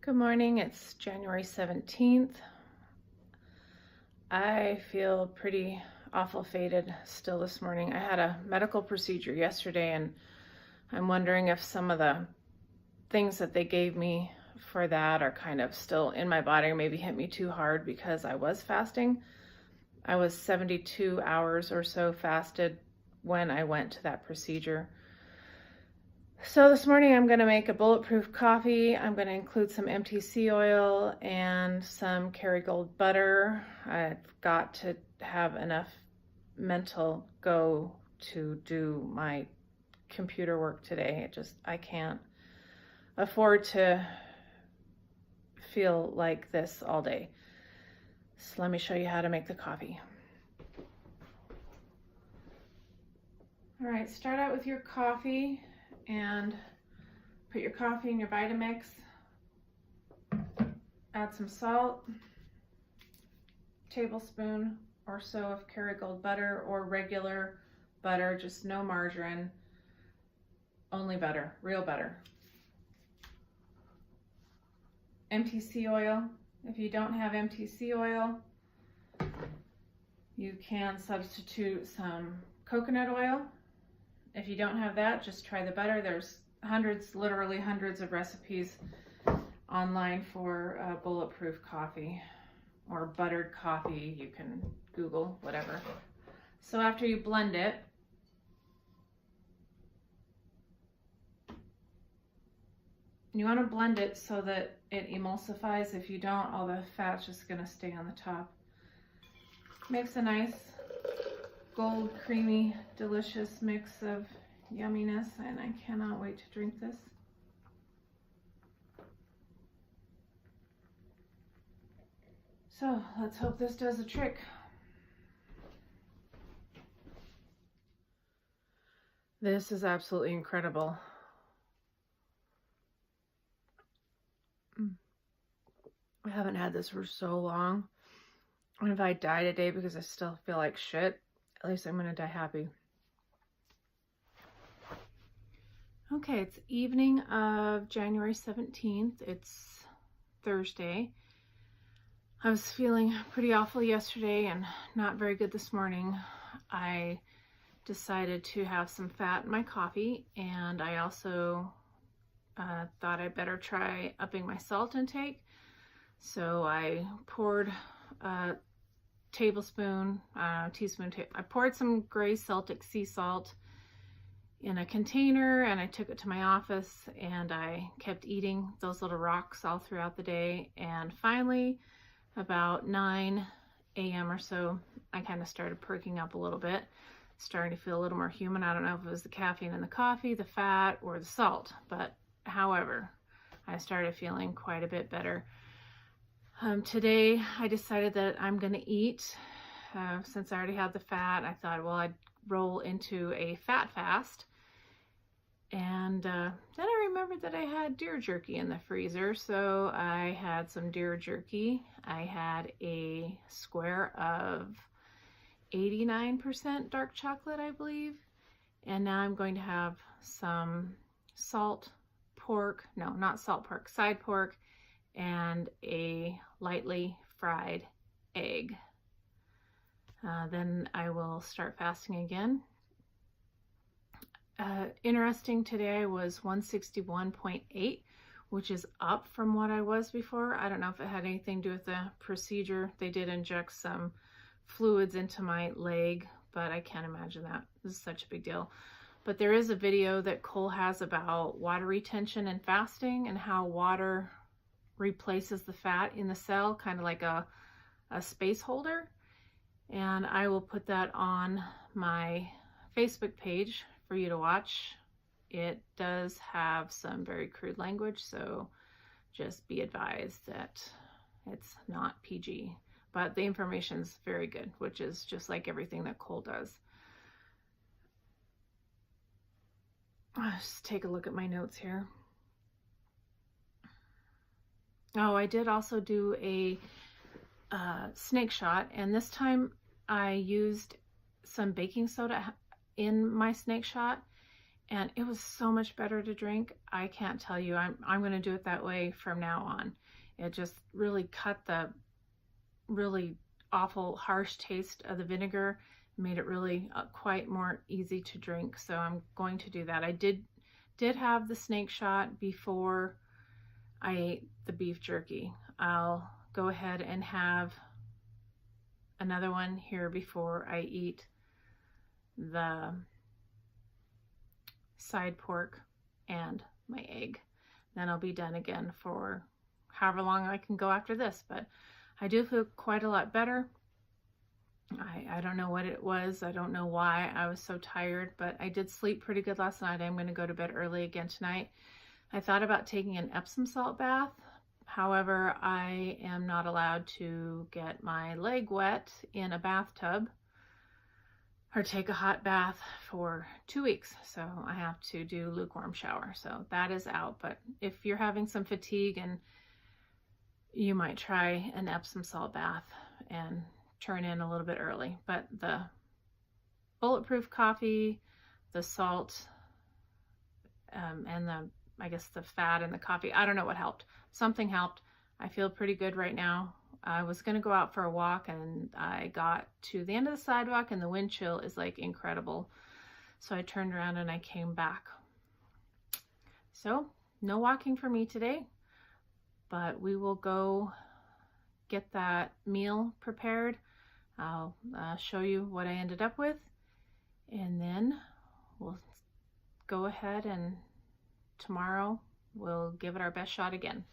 Good morning, it's January 17th. I feel pretty awful faded still this morning. I had a medical procedure yesterday and I'm wondering if some of the things that they gave me for that are kind of still in my body or maybe hit me too hard because I was fasting. I was 72 hours or so fasted when I went to that procedure. So this morning I'm going to make a bulletproof coffee. I'm going to include some MTC oil and some Kerrygold butter. I've got to have enough mental go to do my computer work today. I can't afford to feel like this all day. So let me show you how to make the coffee. All right, start out with your coffee. And put your coffee in your Vitamix, add some salt, tablespoon or so of Kerrygold butter or regular butter, just no margarine, only butter, real butter. MTC oil, if you don't have MTC oil, you can substitute some coconut oil. If you don't have that, just try the butter. There's hundreds, literally hundreds of recipes online for bulletproof coffee or buttered coffee. You can Google, whatever. So after you blend it, you want to blend it so that it emulsifies. If you don't, all the fat's just going to stay on the top. Makes a nice gold, creamy, delicious mix of yumminess, and I cannot wait to drink this. So let's hope this does the trick. This is absolutely incredible. I haven't had this for so long. And if I die today because I still feel like shit, at least I'm gonna die happy. Okay, it's evening of January 17th. It's Thursday. I was feeling pretty awful yesterday and not very good this morning. I decided to have some fat in my coffee, and I also thought I'd better try upping my salt intake. So I poured a teaspoon, I poured some gray Celtic sea salt in a container, and I took it to my office, and I kept eating those little rocks all throughout the day. And finally, about 9 a.m. or so, I kind of started perking up a little bit, starting to feel a little more human. I don't know if it was the caffeine in the coffee, the fat, or the salt, but however, I started feeling quite a bit better. Today I decided that I'm going to eat. Since I already had the fat, I thought, well, I'd roll into a fat fast. And then I remembered that I had deer jerky in the freezer, so I had some deer jerky. I had a square of 89% dark chocolate, I believe. And now I'm going to have some side pork, and a lightly fried egg. Then I will start fasting again. Interesting, today I was 161.8, which is up from what I was before. I don't know if it had anything to do with the procedure. They did inject some fluids into my leg, but I can't imagine that. This is such a big deal. But there is a video that Cole has about water retention and fasting and how water replaces the fat in the cell, kind of like a space holder. And I will put that on my Facebook page for you to watch. It does have some very crude language, so just be advised that it's not PG. But the information's very good, which is just like everything that Cole does. Let's just take a look at my notes here. Oh, I did also do a snake shot, and this time I used some baking soda in my snake shot, and it was so much better to drink. I can't tell you. I'm going to do it that way from now on. It just really cut the really awful harsh taste of the vinegar, made it really quite more easy to drink. So I'm going to do that. I did have the snake shot before I ate the beef jerky. I'll go ahead and have another one here before I eat the side pork and my egg. Then I'll be done again for however long I can go after this, but I do feel quite a lot better. I don't know what it was. I don't know why I was so tired, but I did sleep pretty good last night. I'm going to go to bed early again tonight. I thought about taking an Epsom salt bath. However, I am not allowed to get my leg wet in a bathtub or take a hot bath for 2 weeks. So I have to do lukewarm shower. So that is out. But if you're having some fatigue, and you might try an Epsom salt bath and turn in a little bit early. But the bulletproof coffee, the salt, and I guess the fat in the coffee, I don't know what helped. Something helped. I feel pretty good right now. I was going to go out for a walk, and I got to the end of the sidewalk, and the wind chill is like incredible. So I turned around and I came back. So no walking for me today, but we will go get that meal prepared. I'll show you what I ended up with, and then we'll go ahead and tomorrow we'll give it our best shot again.